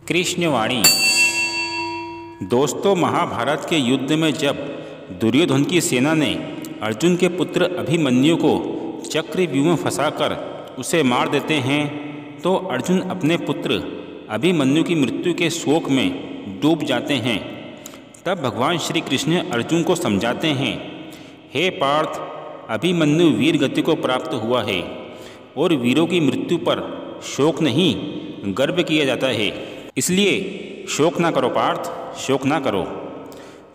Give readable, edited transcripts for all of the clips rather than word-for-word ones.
कृष्णवाणी। दोस्तों, महाभारत के युद्ध में जब दुर्योधन की सेना ने अर्जुन के पुत्र अभिमन्यु को चक्रव्यूह में फंसाकर उसे मार देते हैं, तो अर्जुन अपने पुत्र अभिमन्यु की मृत्यु के शोक में डूब जाते हैं। तब भगवान श्री कृष्ण अर्जुन को समझाते हैं, हे पार्थ, अभिमन्यु वीर गति को प्राप्त हुआ है और वीरों की मृत्यु पर शोक नहीं, गर्व किया जाता है। इसलिए शोक ना करो पार्थ, शोक ना करो।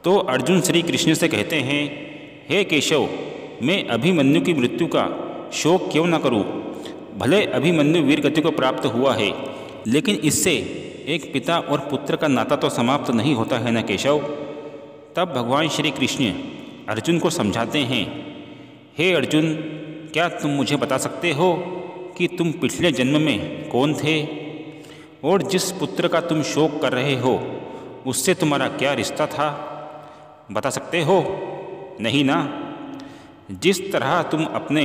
तो अर्जुन श्री कृष्ण से कहते हैं, हे केशव, मैं अभिमन्यु की मृत्यु का शोक क्यों ना करूं? भले अभिमन्यु वीर गति को प्राप्त हुआ है, लेकिन इससे एक पिता और पुत्र का नाता तो समाप्त नहीं होता है ना केशव। तब भगवान श्री कृष्ण अर्जुन को समझाते हैं, हे अर्जुन, क्या तुम मुझे बता सकते हो कि तुम पिछले जन्म में कौन थे और जिस पुत्र का तुम शोक कर रहे हो उससे तुम्हारा क्या रिश्ता था? बता सकते हो? नहीं ना? जिस तरह तुम अपने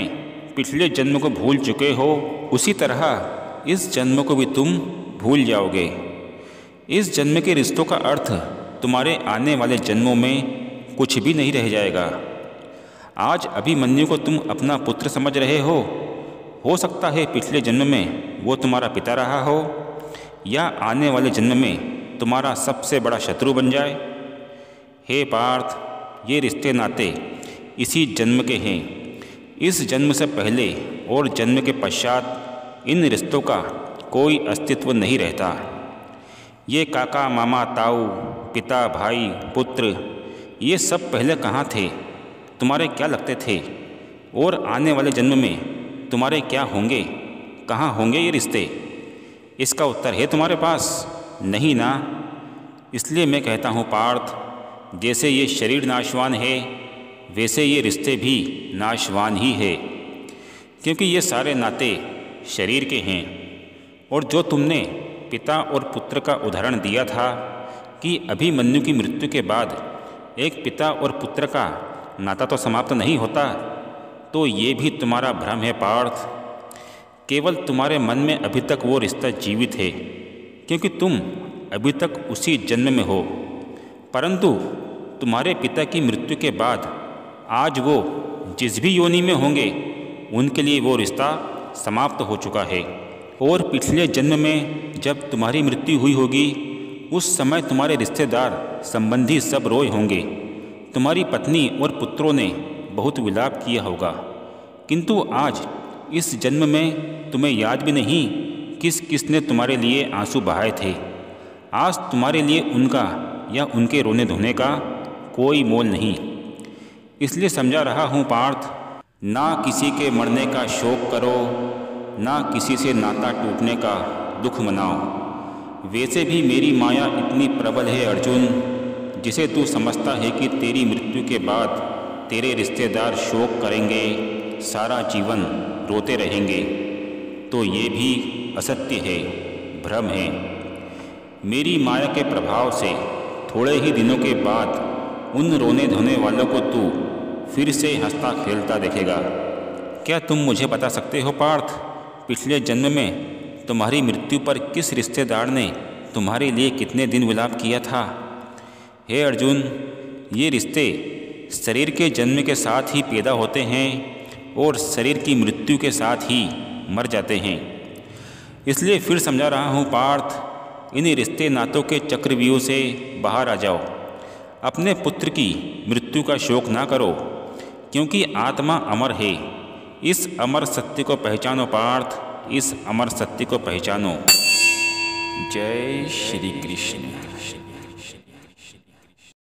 पिछले जन्म को भूल चुके हो, उसी तरह इस जन्म को भी तुम भूल जाओगे। इस जन्म के रिश्तों का अर्थ तुम्हारे आने वाले जन्मों में कुछ भी नहीं रह जाएगा। आज अभिमन्यु को तुम अपना पुत्र समझ रहे हो सकता है पिछले जन्म में वो तुम्हारा पिता रहा हो या आने वाले जन्म में तुम्हारा सबसे बड़ा शत्रु बन जाए। हे पार्थ, ये रिश्ते नाते इसी जन्म के हैं। इस जन्म से पहले और जन्म के पश्चात इन रिश्तों का कोई अस्तित्व नहीं रहता। ये काका, मामा, ताऊ, पिता, भाई, पुत्र, ये सब पहले कहाँ थे? तुम्हारे क्या लगते थे? और आने वाले जन्म में तुम्हारे क्या होंगे? कहाँ होंगे ये रिश्ते? इसका उत्तर है तुम्हारे पास? नहीं ना? इसलिए मैं कहता हूँ पार्थ, जैसे ये शरीर नाशवान है, वैसे ये रिश्ते भी नाशवान ही है, क्योंकि ये सारे नाते शरीर के हैं। और जो तुमने पिता और पुत्र का उदाहरण दिया था कि अभिमन्यु की मृत्यु के बाद एक पिता और पुत्र का नाता तो समाप्त नहीं होता, तो ये भी तुम्हारा भ्रम है पार्थ। केवल तुम्हारे मन में अभी तक वो रिश्ता जीवित है, क्योंकि तुम अभी तक उसी जन्म में हो। परंतु तुम्हारे पिता की मृत्यु के बाद आज वो जिस भी योनि में होंगे, उनके लिए वो रिश्ता समाप्त हो चुका है। और पिछले जन्म में जब तुम्हारी मृत्यु हुई होगी, उस समय तुम्हारे रिश्तेदार संबंधी सब रोए होंगे। तुम्हारी पत्नी और पुत्रों ने बहुत विलाप किया होगा, किंतु आज इस जन्म में तुम्हें याद भी नहीं किस किसने तुम्हारे लिए आंसू बहाए थे। आज तुम्हारे लिए उनका या उनके रोने धोने का कोई मोल नहीं। इसलिए समझा रहा हूँ पार्थ, ना किसी के मरने का शोक करो, ना किसी से नाता टूटने का दुख मनाओ। वैसे भी मेरी माया इतनी प्रबल है अर्जुन, जिसे तू समझता है कि तेरी मृत्यु के बाद तेरे रिश्तेदार शोक करेंगे, सारा जीवन रोते रहेंगे, तो ये भी असत्य है, भ्रम है। मेरी माया के प्रभाव से थोड़े ही दिनों के बाद उन रोने धोने वालों को तू फिर से हंसता खेलता देखेगा। क्या तुम मुझे बता सकते हो पार्थ, पिछले जन्म में तुम्हारी मृत्यु पर किस रिश्तेदार ने तुम्हारे लिए कितने दिन विलाप किया था? हे अर्जुन, ये रिश्ते शरीर के जन्म के साथ ही पैदा होते हैं और शरीर की मृत्यु के साथ ही मर जाते हैं। इसलिए फिर समझा रहा हूँ पार्थ, इन रिश्ते नातों के चक्रव्यूह से बाहर आ जाओ। अपने पुत्र की मृत्यु का शोक ना करो, क्योंकि आत्मा अमर है। इस अमर सत्य को पहचानो पार्थ, इस अमर सत्य को पहचानो। जय श्री कृष्ण।